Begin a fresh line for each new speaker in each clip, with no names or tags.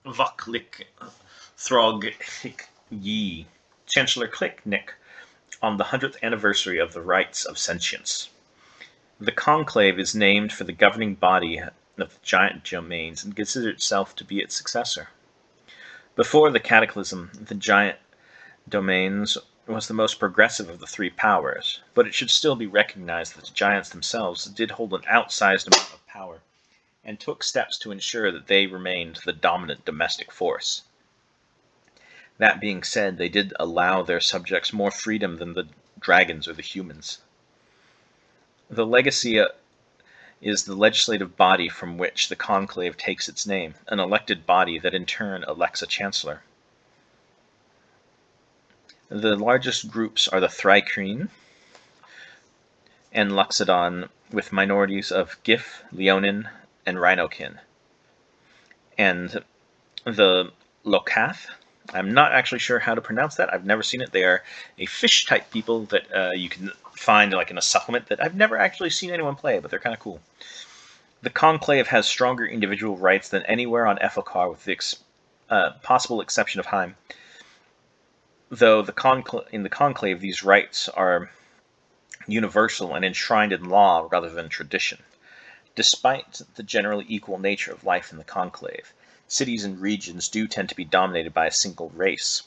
Voklik Throg Yi, Chancellor Klicknick, on the 100th anniversary of the rites of sentience. The Conclave is named for the governing body of the giant domains and considers itself to be its successor. Before the Cataclysm, the giant domains was the most progressive of the three powers, but it should still be recognized that the giants themselves did hold an outsized amount of power, and took steps to ensure that they remained the dominant domestic force. That being said, they did allow their subjects more freedom than the dragons or the humans. The legacy is the legislative body from which the Conclave takes its name, an elected body that in turn elects a chancellor. The largest groups are the Thri-Kreen and Loxodon, with minorities of Gif, Leonin, and Rhino-kin. And the Locath, I'm not actually sure how to pronounce that. I've never seen it. They are a fish-type people that you can find like in a supplement that I've never actually seen anyone play, but they're kind of cool. The Conclave has stronger individual rights than anywhere on Ephelkar, with the possible exception of Heim. Though in the Conclave, these rights are universal and enshrined in law rather than tradition. Despite the generally equal nature of life in the Conclave, cities and regions do tend to be dominated by a single race,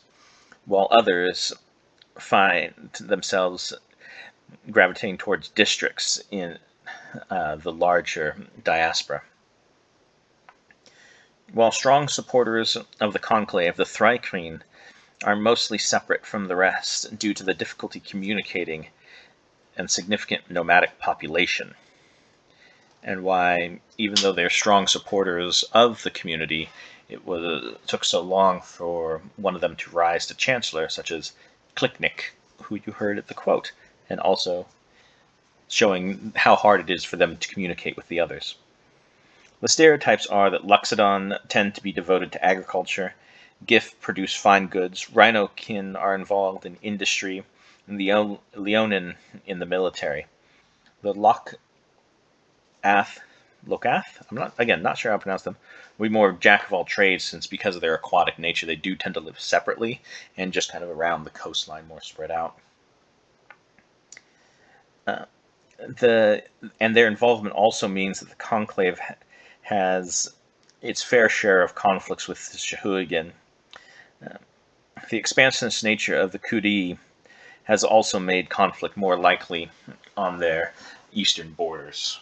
while others find themselves gravitating towards districts in the larger diaspora. While strong supporters of the Conclave, the Thri-Kreen are mostly separate from the rest due to the difficulty communicating and significant nomadic population, and why, even though they're strong supporters of the community, it took so long for one of them to rise to Chancellor, such as Klicknick, who you heard at the quote, and also showing how hard it is for them to communicate with the others. The stereotypes are that Loxodon tend to be devoted to agriculture, Gif produce fine goods, Rhino-kin are involved in industry, and the Leonin in the military. The Locath, I'm not sure how to pronounce them, will be more jack of all trades, since because of their aquatic nature, they do tend to live separately and just kind of around the coastline, more spread out. And their involvement also means that the Conclave has its fair share of conflicts with the Shahuigan. The expansionist nature of the Kudi has also made conflict more likely on their eastern borders.